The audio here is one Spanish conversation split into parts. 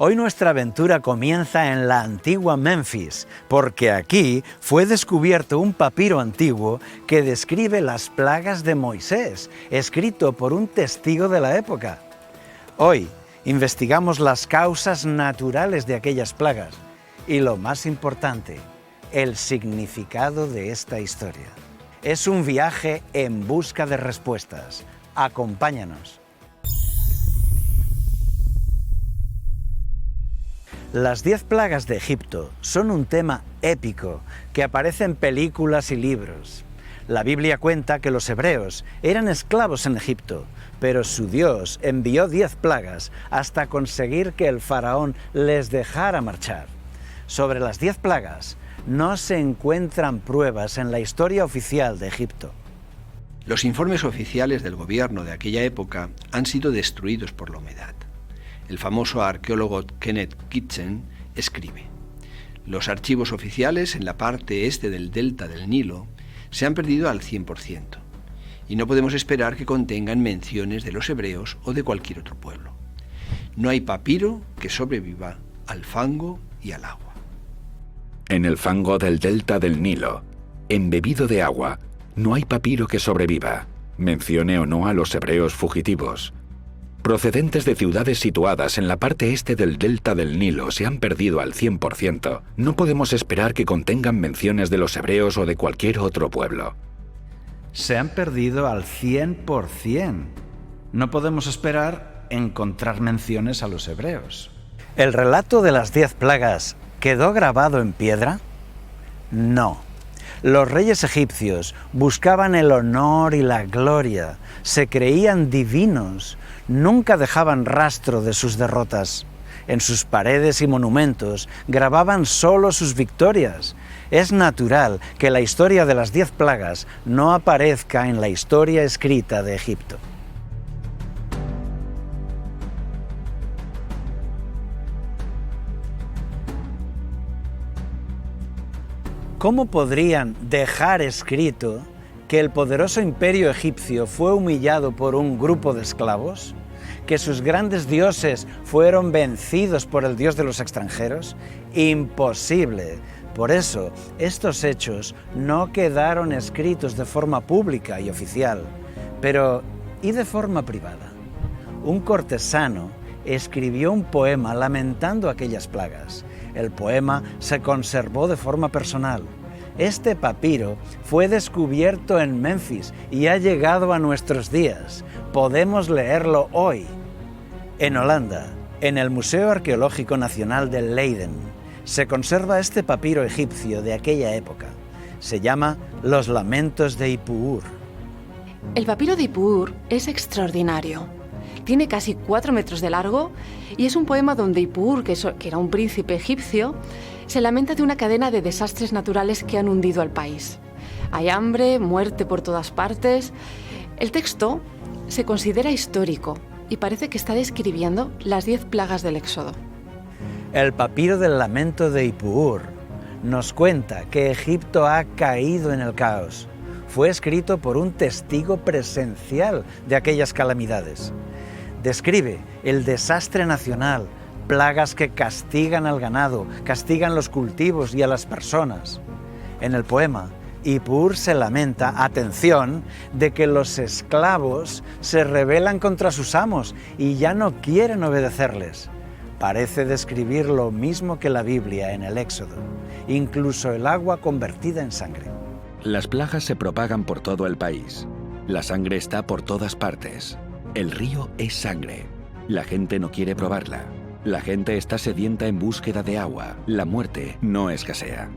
Hoy nuestra aventura comienza en la antigua Memphis, porque aquí fue descubierto un papiro antiguo que describe las plagas de Moisés, escrito por un testigo de la época. Hoy investigamos las causas naturales de aquellas plagas y, lo más importante, el significado de esta historia. Es un viaje en busca de respuestas. Acompáñanos. Las 10 plagas de Egipto son un tema épico que aparece en películas y libros. La Biblia cuenta que los hebreos eran esclavos en Egipto, pero su Dios envió 10 plagas hasta conseguir que el faraón les dejara marchar. Sobre las 10 plagas no se encuentran pruebas en la historia oficial de Egipto. Los informes oficiales del gobierno de aquella época han sido destruidos por la humedad. El famoso arqueólogo Kenneth Kitchen escribe: los archivos oficiales en la parte este del delta del Nilo se han perdido al 100%, y no podemos esperar que contengan menciones de los hebreos o de cualquier otro pueblo. No hay papiro que sobreviva al fango y al agua. En el fango del delta del Nilo, embebido de agua, no hay papiro que sobreviva, mencione o no a los hebreos fugitivos. Procedentes de ciudades situadas en la parte este del delta del Nilo se han perdido al 100%. No podemos esperar que contengan menciones de los hebreos o de cualquier otro pueblo. Se han perdido al 100%. No podemos esperar encontrar menciones a los hebreos. ¿El relato de las 10 plagas quedó grabado en piedra? No. Los reyes egipcios buscaban el honor y la gloria, se creían divinos, nunca dejaban rastro de sus derrotas. En sus paredes y monumentos grababan solo sus victorias. Es natural que la historia de las 10 plagas no aparezca en la historia escrita de Egipto. ¿Cómo podrían dejar escrito que el poderoso imperio egipcio fue humillado por un grupo de esclavos? ¿Que sus grandes dioses fueron vencidos por el dios de los extranjeros? Imposible. Por eso, estos hechos no quedaron escritos de forma pública y oficial. Pero, ¿y de forma privada? Un cortesano escribió un poema lamentando aquellas plagas. El poema se conservó de forma personal. Este papiro fue descubierto en Memphis y ha llegado a nuestros días. Podemos leerlo hoy. En Holanda, en el Museo Arqueológico Nacional de Leiden, se conserva este papiro egipcio de aquella época. Se llama Los Lamentos de Ipuur. El papiro de Ipuur es extraordinario. Tiene casi 4 metros de largo y es un poema donde Ipuur, que era un príncipe egipcio, se lamenta de una cadena de desastres naturales que han hundido al país. Hay hambre, muerte por todas partes. El texto se considera histórico y parece que está describiendo las 10 plagas del Éxodo. El papiro del lamento de Ipuur nos cuenta que Egipto ha caído en el caos. Fue escrito por un testigo presencial de aquellas calamidades. Describe el desastre nacional, plagas que castigan al ganado, castigan los cultivos y a las personas. En el poema, Ipuur se lamenta, atención, de que los esclavos se rebelan contra sus amos y ya no quieren obedecerles. Parece describir lo mismo que la Biblia en el Éxodo, incluso el agua convertida en sangre. Las plagas se propagan por todo el país. La sangre está por todas partes. El río es sangre. La gente no quiere probarla. La gente está sedienta en búsqueda de agua. La muerte no escasea.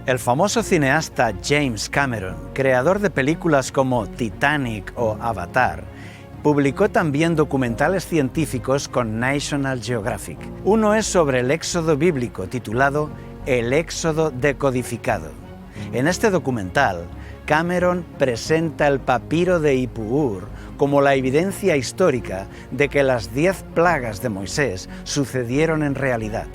El famoso cineasta James Cameron, creador de películas como Titanic o Avatar, publicó también documentales científicos con National Geographic. Uno es sobre el éxodo bíblico, titulado El Éxodo decodificado. En este documental, Cameron presenta el papiro de Ipuur como la evidencia histórica de que las 10 plagas de Moisés sucedieron en realidad.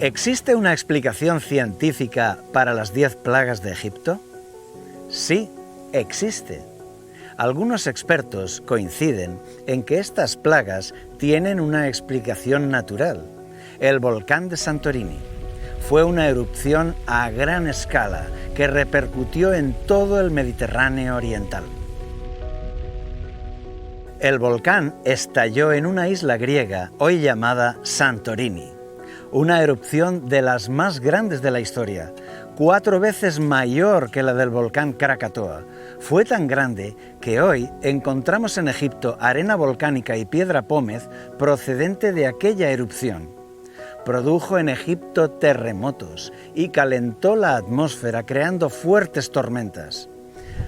¿Existe una explicación científica para las 10 plagas de Egipto? Sí, existe. Algunos expertos coinciden en que estas plagas tienen una explicación natural. El volcán de Santorini fue una erupción a gran escala que repercutió en todo el Mediterráneo oriental. El volcán estalló en una isla griega hoy llamada Santorini, una erupción de las más grandes de la historia, 4 veces mayor que la del volcán Krakatoa. Fue tan grande que hoy encontramos en Egipto arena volcánica y piedra pómez procedente de aquella erupción. Produjo en Egipto terremotos y calentó la atmósfera creando fuertes tormentas.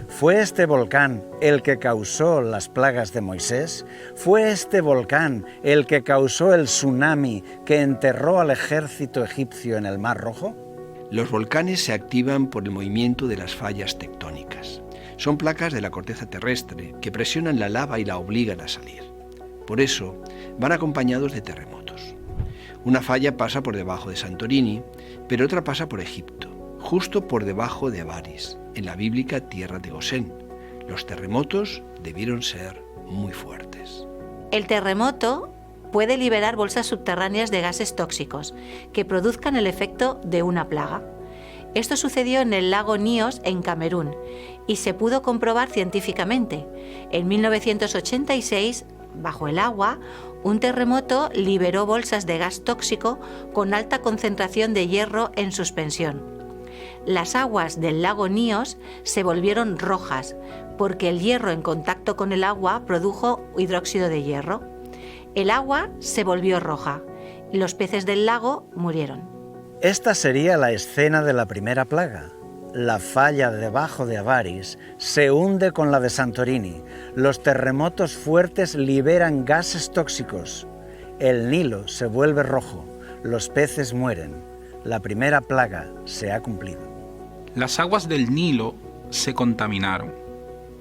¿Fue este volcán el que causó las plagas de Moisés? ¿Fue este volcán el que causó el tsunami que enterró al ejército egipcio en el Mar Rojo? Los volcanes se activan por el movimiento de las fallas tectónicas. Son placas de la corteza terrestre que presionan la lava y la obligan a salir. Por eso, van acompañados de terremotos. Una falla pasa por debajo de Santorini, pero otra pasa por Egipto, justo por debajo de Avaris, en la bíblica tierra de Gosén. Los terremotos debieron ser muy fuertes. El terremoto puede liberar bolsas subterráneas de gases tóxicos que produzcan el efecto de una plaga. Esto sucedió en el lago Níos, en Camerún, y se pudo comprobar científicamente. En 1986, bajo el agua, un terremoto liberó bolsas de gas tóxico con alta concentración de hierro en suspensión. Las aguas del lago Níos se volvieron rojas porque el hierro en contacto con el agua produjo hidróxido de hierro. El agua se volvió roja y los peces del lago murieron. Esta sería la escena de la primera plaga. La falla debajo de Avaris se hunde con la de Santorini. Los terremotos fuertes liberan gases tóxicos. El Nilo se vuelve rojo. Los peces mueren. La primera plaga se ha cumplido. Las aguas del Nilo se contaminaron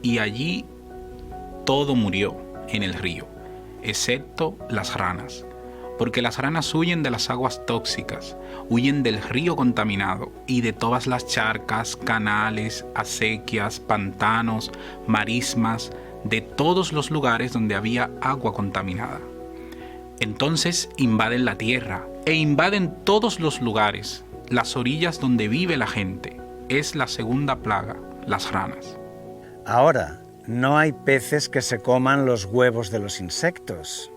y allí todo murió en el río, excepto las ranas, porque las ranas huyen de las aguas tóxicas, huyen del río contaminado y de todas las charcas, canales, acequias, pantanos, marismas, de todos los lugares donde había agua contaminada. Entonces invaden la tierra e invaden todos los lugares, las orillas donde vive la gente. Es la segunda plaga, las ranas. Ahora, no hay peces que se coman los huevos de los insectos.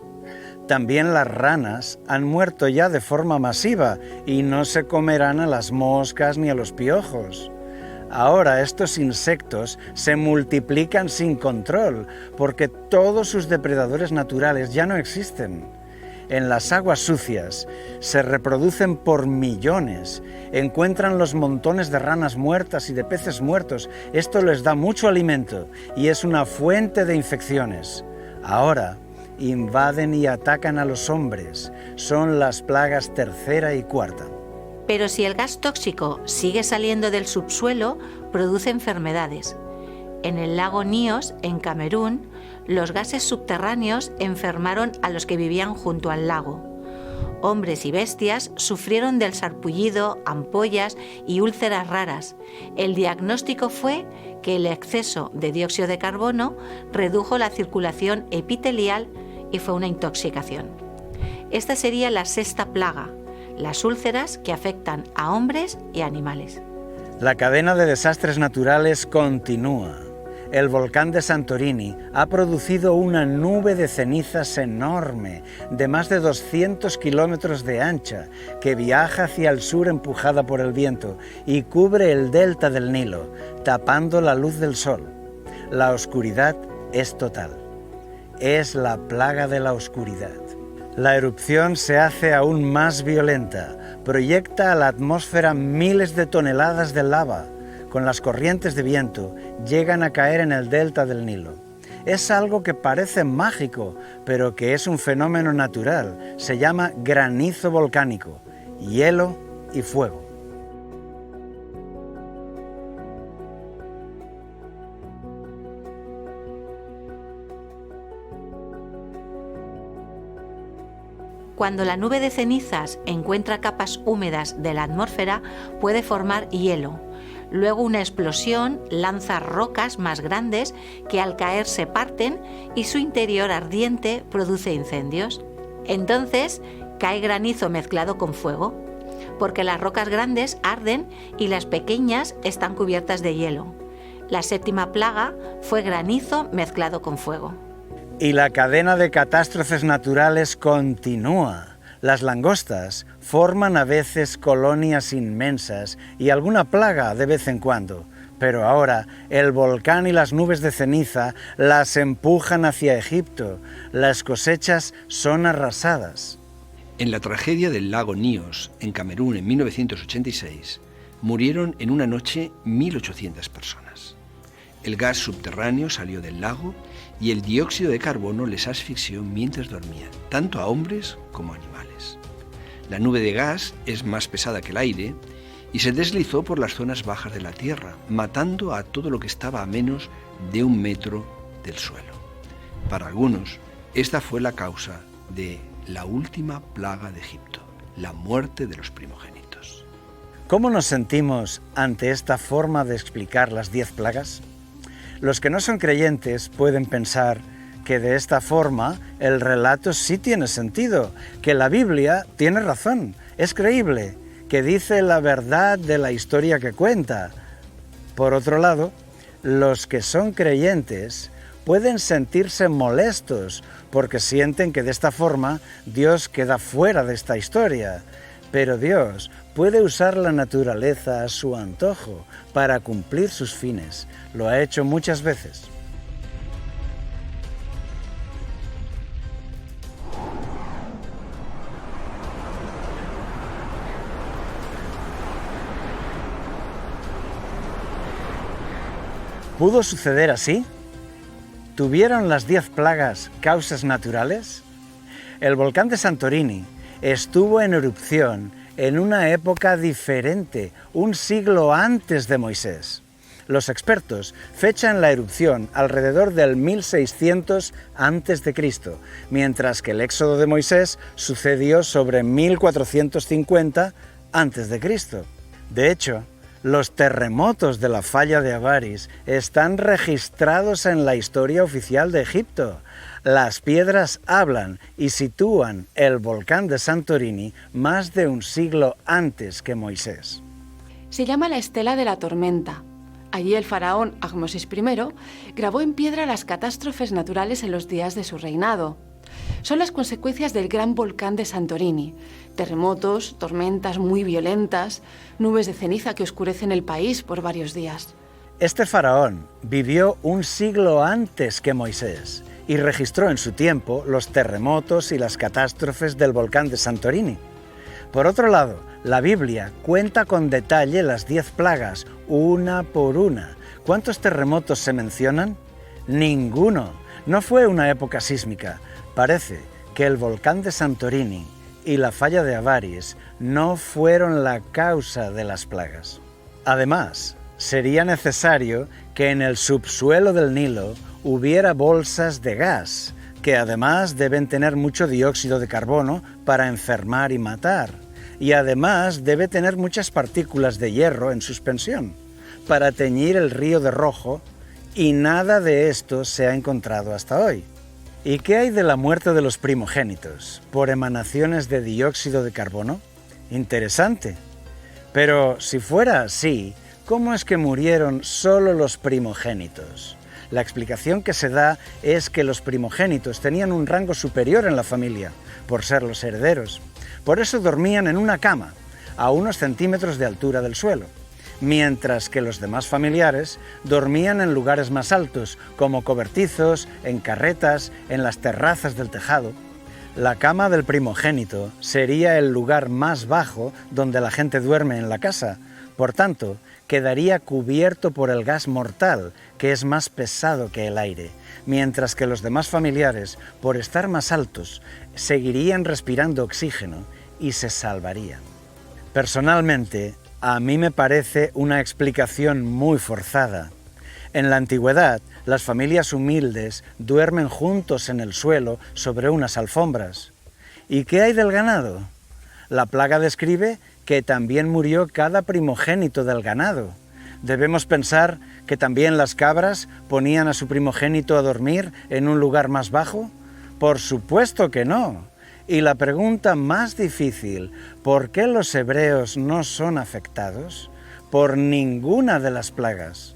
También las ranas han muerto ya de forma masiva y no se comerán a las moscas ni a los piojos. Ahora estos insectos se multiplican sin control porque todos sus depredadores naturales ya no existen. En las aguas sucias se reproducen por millones, encuentran los montones de ranas muertas y de peces muertos. Esto les da mucho alimento y es una fuente de infecciones. Ahora invaden y atacan a los hombres. Son las plagas tercera y cuarta. Pero si el gas tóxico sigue saliendo del subsuelo, produce enfermedades. En el lago Níos, en Camerún, los gases subterráneos enfermaron a los que vivían junto al lago. Hombres y bestias sufrieron del sarpullido, ampollas y úlceras raras. El diagnóstico fue que el exceso de dióxido de carbono redujo la circulación epitelial y fue una intoxicación. Esta sería la sexta plaga, las úlceras que afectan a hombres y animales. La cadena de desastres naturales continúa. El volcán de Santorini ha producido una nube de cenizas enorme, de más de 200 kilómetros de ancha, que viaja hacia el sur empujada por el viento y cubre el delta del Nilo, tapando la luz del sol. La oscuridad es total. Es la plaga de la oscuridad. La erupción se hace aún más violenta, proyecta a la atmósfera miles de toneladas de lava. Con las corrientes de viento llegan a caer en el delta del Nilo. Es algo que parece mágico, pero que es un fenómeno natural. Se llama granizo volcánico, hielo y fuego. Cuando la nube de cenizas encuentra capas húmedas de la atmósfera, puede formar hielo. Luego una explosión lanza rocas más grandes que al caer se parten y su interior ardiente produce incendios. Entonces cae granizo mezclado con fuego, porque las rocas grandes arden y las pequeñas están cubiertas de hielo. La 7ª plaga fue granizo mezclado con fuego. Y la cadena de catástrofes naturales continúa. Las langostas forman a veces colonias inmensas y alguna plaga de vez en cuando, pero ahora el volcán y las nubes de ceniza las empujan hacia Egipto. Las cosechas son arrasadas. En la tragedia del lago Níos, en Camerún, en 1986, murieron en una noche 1.800 personas. El gas subterráneo salió del lago y el dióxido de carbono les asfixió mientras dormían, tanto a hombres como a animales. La nube de gas es más pesada que el aire y se deslizó por las zonas bajas de la tierra, matando a todo lo que estaba a menos de 1 metro del suelo. Para algunos, esta fue la causa de la última plaga de Egipto, la muerte de los primogénitos. ¿Cómo nos sentimos ante esta forma de explicar las 10 plagas? Los que no son creyentes pueden pensar que de esta forma el relato sí tiene sentido, que la Biblia tiene razón, es creíble, que dice la verdad de la historia que cuenta. Por otro lado, los que son creyentes pueden sentirse molestos porque sienten que de esta forma Dios queda fuera de esta historia. Pero Dios puede usar la naturaleza a su antojo para cumplir sus fines. Lo ha hecho muchas veces. ¿Pudo suceder así? ¿Tuvieron las 10 plagas causas naturales? El volcán de Santorini estuvo en erupción en una época diferente, un siglo antes de Moisés. Los expertos fechan la erupción alrededor del 1600 a.C., mientras que el éxodo de Moisés sucedió sobre 1450 a.C. De hecho, los terremotos de la falla de Avaris están registrados en la historia oficial de Egipto. Las piedras hablan y sitúan el volcán de Santorini más de un siglo antes que Moisés. Se llama la Estela de la Tormenta. Allí el faraón Ahmosis I grabó en piedra las catástrofes naturales en los días de su reinado. Son las consecuencias del gran volcán de Santorini. Terremotos, tormentas muy violentas, nubes de ceniza que oscurecen el país por varios días. Este faraón vivió un siglo antes que Moisés y registró en su tiempo los terremotos y las catástrofes del volcán de Santorini. Por otro lado, la Biblia cuenta con detalle las 10 plagas, una por una. ¿Cuántos terremotos se mencionan? Ninguno. No fue una época sísmica. Parece que el volcán de Santorini y la falla de Avaris no fueron la causa de las plagas. Además, sería necesario que en el subsuelo del Nilo hubiera bolsas de gas, que además deben tener mucho dióxido de carbono para enfermar y matar, y además debe tener muchas partículas de hierro en suspensión, para teñir el río de rojo, y nada de esto se ha encontrado hasta hoy. ¿Y qué hay de la muerte de los primogénitos por emanaciones de dióxido de carbono? Interesante. Pero si fuera así, ¿cómo es que murieron solo los primogénitos? La explicación que se da es que los primogénitos tenían un rango superior en la familia, por ser los herederos. Por eso dormían en una cama, a unos centímetros de altura del suelo, mientras que los demás familiares dormían en lugares más altos, como cobertizos, en carretas, en las terrazas del tejado. La cama del primogénito sería el lugar más bajo donde la gente duerme en la casa. Por tanto, quedaría cubierto por el gas mortal, que es más pesado que el aire, mientras que los demás familiares, por estar más altos, seguirían respirando oxígeno y se salvarían. Personalmente, a mí me parece una explicación muy forzada. En la antigüedad, las familias humildes duermen juntos en el suelo sobre unas alfombras. ¿Y qué hay del ganado? La plaga describe que también murió cada primogénito del ganado. ¿Debemos pensar que también las cabras ponían a su primogénito a dormir en un lugar más bajo? Por supuesto que no. Y la pregunta más difícil, ¿por qué los hebreos no son afectados? Por ninguna de las plagas.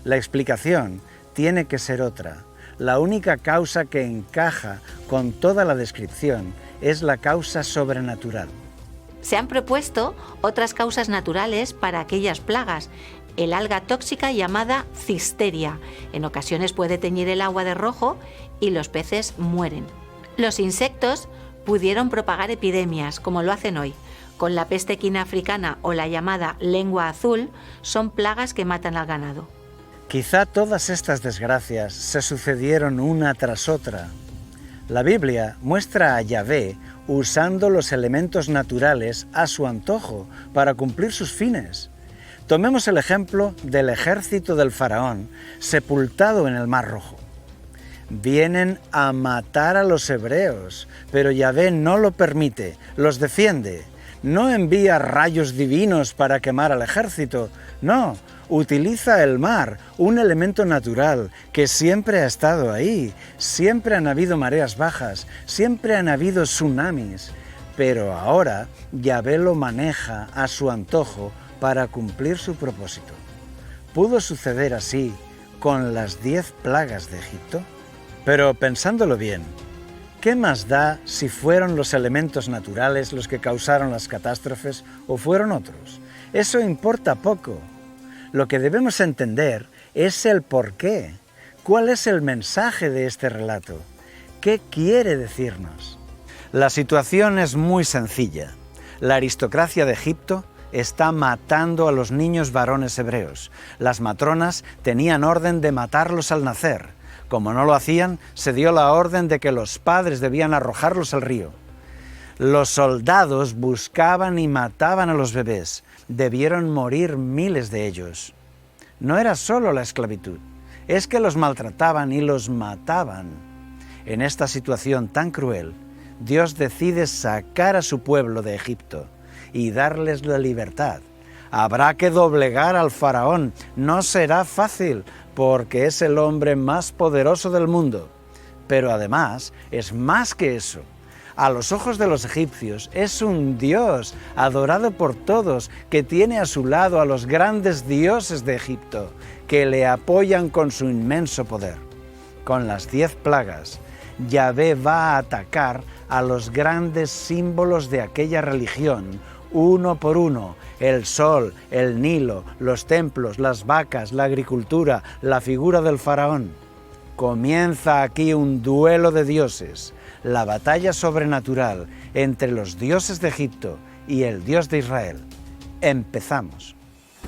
La explicación tiene que ser otra. La única causa que encaja con toda la descripción es la causa sobrenatural. Se han propuesto otras causas naturales para aquellas plagas. El alga tóxica llamada cisteria. En ocasiones puede teñir el agua de rojo y los peces mueren. Los insectos pudieron propagar epidemias, como lo hacen hoy. Con la peste equina africana o la llamada lengua azul, son plagas que matan al ganado. Quizá todas estas desgracias se sucedieron una tras otra. La Biblia muestra a Yahvé usando los elementos naturales a su antojo para cumplir sus fines. Tomemos el ejemplo del ejército del faraón sepultado en el Mar Rojo. Vienen a matar a los hebreos, pero Yahvé no lo permite, los defiende. No envía rayos divinos para quemar al ejército, no, utiliza el mar, un elemento natural que siempre ha estado ahí. Siempre han habido mareas bajas, siempre han habido tsunamis, pero ahora Yahvé lo maneja a su antojo para cumplir su propósito. ¿Pudo suceder así con las 10 plagas de Egipto? Pero pensándolo bien, ¿qué más da si fueron los elementos naturales los que causaron las catástrofes o fueron otros? Eso importa poco. Lo que debemos entender es el porqué. ¿Cuál es el mensaje de este relato? ¿Qué quiere decirnos? La situación es muy sencilla. La aristocracia de Egipto está matando a los niños varones hebreos. Las matronas tenían orden de matarlos al nacer. Como no lo hacían, se dio la orden de que los padres debían arrojarlos al río. Los soldados buscaban y mataban a los bebés. Debieron morir miles de ellos. No era solo la esclavitud, es que los maltrataban y los mataban. En esta situación tan cruel, Dios decide sacar a su pueblo de Egipto y darles la libertad. Habrá que doblegar al faraón. No será fácil, porque es el hombre más poderoso del mundo. Pero además es más que eso. A los ojos de los egipcios es un dios adorado por todos, que tiene a su lado a los grandes dioses de Egipto, que le apoyan con su inmenso poder. Con las 10 plagas, Yahvé va a atacar a los grandes símbolos de aquella religión, uno por uno: el sol, el Nilo, los templos, las vacas, la agricultura, la figura del faraón. Comienza aquí un duelo de dioses, la batalla sobrenatural entre los dioses de Egipto y el Dios de Israel. Empezamos.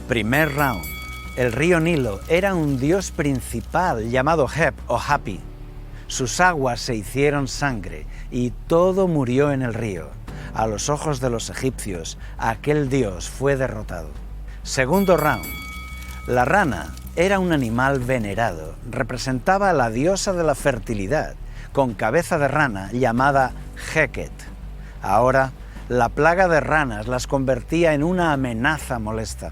Primer round. El río Nilo era un dios principal llamado Heb o Hapi. Sus aguas se hicieron sangre y todo murió en el río. A los ojos de los egipcios, aquel dios fue derrotado. Segundo round. La rana era un animal venerado, representaba a la diosa de la fertilidad, con cabeza de rana llamada Heket. Ahora, la plaga de ranas las convertía en una amenaza molesta.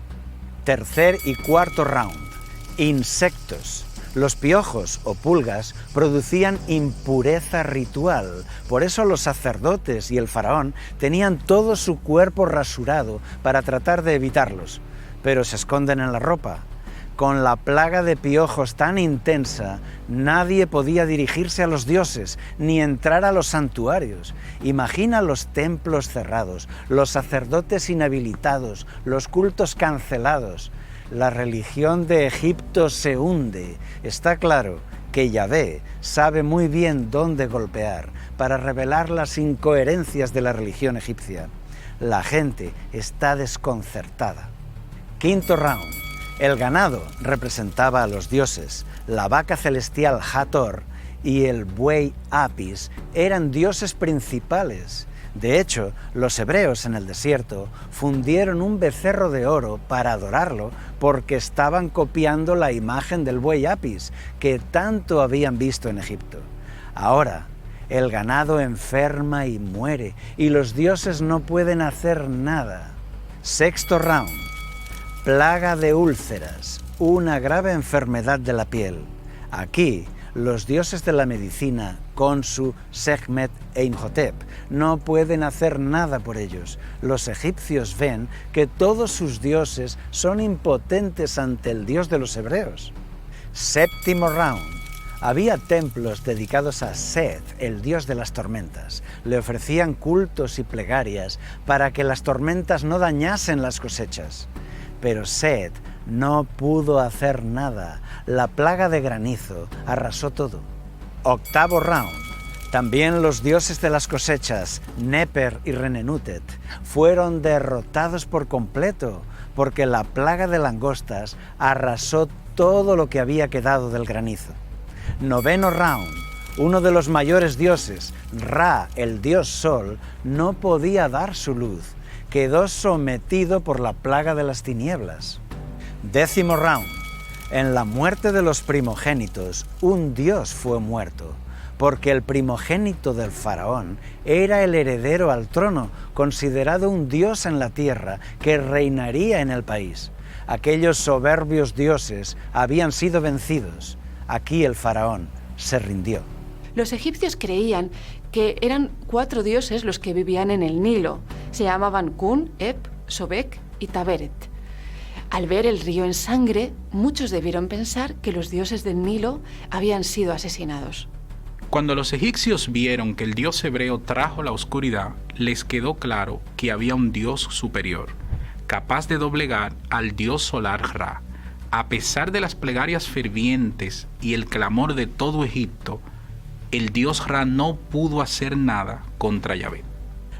Tercer y cuarto round. Insectos. Los piojos o pulgas producían impureza ritual, por eso los sacerdotes y el faraón tenían todo su cuerpo rasurado para tratar de evitarlos, pero se esconden en la ropa. Con la plaga de piojos tan intensa, nadie podía dirigirse a los dioses ni entrar a los santuarios. Imagina los templos cerrados, los sacerdotes inhabilitados, los cultos cancelados. La religión de Egipto se hunde. Está claro que Yahvé sabe muy bien dónde golpear para revelar las incoherencias de la religión egipcia. La gente está desconcertada. Quinto round. El ganado representaba a los dioses. La vaca celestial Hathor y el buey Apis eran dioses principales. De hecho, los hebreos en el desierto fundieron un becerro de oro para adorarlo porque estaban copiando la imagen del buey Apis que tanto habían visto en Egipto. Ahora, El ganado enferma y muere, y los dioses no pueden hacer nada. Sexto round. Plaga de úlceras, una grave enfermedad de la piel. Aquí, los dioses de la medicina, Khonsu, Sekhmet e Imhotep, no pueden hacer nada por ellos. Los egipcios ven que todos sus dioses son impotentes ante el Dios de los hebreos. Séptimo round. Había templos dedicados a Seth, el dios de las tormentas. Le ofrecían cultos y plegarias para que las tormentas no dañasen las cosechas. Pero Seth no pudo hacer nada. La plaga de granizo arrasó todo. Octavo round. También los dioses de las cosechas, Neper y Renenutet, fueron derrotados por completo, porque la plaga de langostas arrasó todo lo que había quedado del granizo. Noveno round. Uno de los mayores dioses, Ra, el dios Sol, no podía dar su luz. Quedó sometido por la plaga de las tinieblas. Décimo round. En la muerte de los primogénitos, un dios fue muerto, porque el primogénito del faraón era el heredero al trono, considerado un dios en la tierra que reinaría en el país. Aquellos soberbios dioses habían sido vencidos. Aquí el faraón se rindió. Los egipcios creían que eran 4 dioses los que vivían en el Nilo. Se llamaban Kun, Ep, Sobek y Taberet. Al ver el río en sangre, muchos debieron pensar que los dioses del Nilo habían sido asesinados. Cuando los egipcios vieron que el dios hebreo trajo la oscuridad, les quedó claro que había un dios superior, capaz de doblegar al dios solar Ra. A pesar de las plegarias fervientes y el clamor de todo Egipto, el dios Ra no pudo hacer nada contra Yahvé.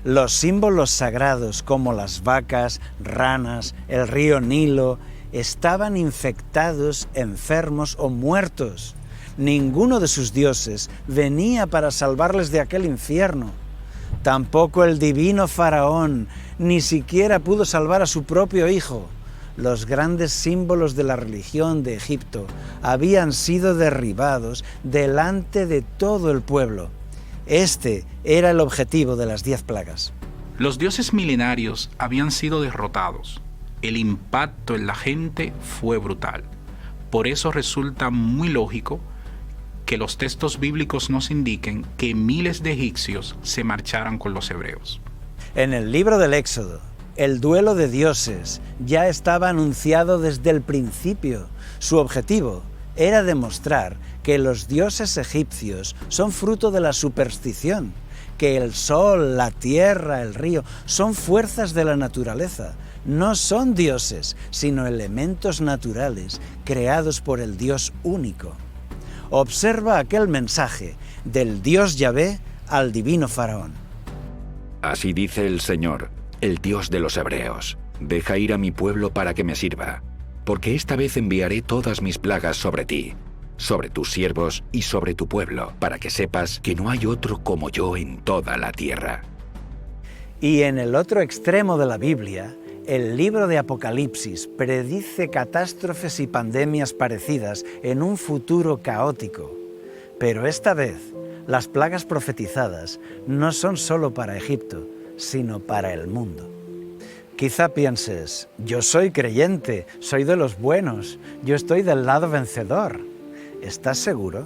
Los símbolos sagrados como las vacas, ranas, el río Nilo, estaban infectados, enfermos o muertos. Ninguno de sus dioses venía para salvarles de aquel infierno. Tampoco el divino faraón ni siquiera pudo salvar a su propio hijo. Los grandes símbolos de la religión de Egipto habían sido derribados delante de todo el pueblo. Este era el objetivo de las 10 plagas. Los dioses milenarios habían sido derrotados. El impacto en la gente fue brutal. Por eso resulta muy lógico que los textos bíblicos nos indiquen que miles de egipcios se marcharan con los hebreos. En el libro del Éxodo, el duelo de dioses ya estaba anunciado desde el principio. Su objetivo era demostrar que los dioses egipcios son fruto de la superstición, que el sol, la tierra, el río son fuerzas de la naturaleza. No son dioses, sino elementos naturales creados por el Dios único. Observa aquel mensaje del Dios Yahvé al divino faraón. Así dice el Señor, el Dios de los hebreos: deja ir a mi pueblo para que me sirva, porque esta vez enviaré todas mis plagas sobre ti, sobre tus siervos y sobre tu pueblo, para que sepas que no hay otro como yo en toda la tierra. Y en el otro extremo de la Biblia, el libro de Apocalipsis predice catástrofes y pandemias parecidas en un futuro caótico. Pero esta vez, las plagas profetizadas no son solo para Egipto, sino para el mundo. Quizá pienses, yo soy creyente, soy de los buenos, yo estoy del lado vencedor. ¿Estás seguro?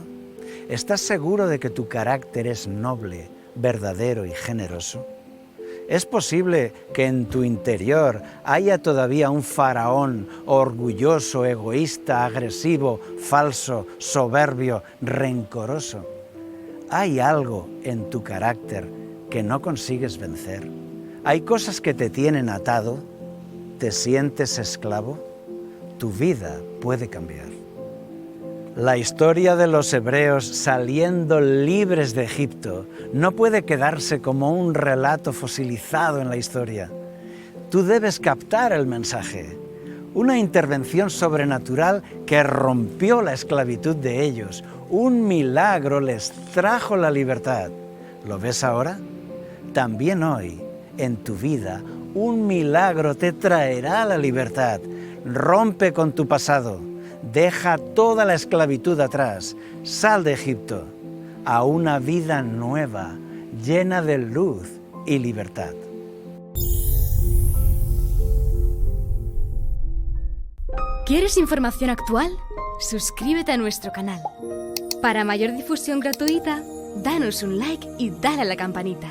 ¿Estás seguro de que tu carácter es noble, verdadero y generoso? ¿Es posible que en tu interior haya todavía un faraón orgulloso, egoísta, agresivo, falso, soberbio, rencoroso? ¿Hay algo en tu carácter que no consigues vencer? ¿Hay cosas que te tienen atado? ¿Te sientes esclavo? Tu vida puede cambiar. La historia de los hebreos saliendo libres de Egipto no puede quedarse como un relato fosilizado en la historia. Tú debes captar el mensaje. Una intervención sobrenatural que rompió la esclavitud de ellos. Un milagro les trajo la libertad. ¿Lo ves ahora? También hoy, en tu vida, un milagro te traerá la libertad. Rompe con tu pasado. Deja toda la esclavitud atrás. Sal de Egipto. a una vida nueva, llena de luz y libertad. ¿Quieres información actual? Suscríbete a nuestro canal. Para mayor difusión gratuita, danos un like y dale a la campanita.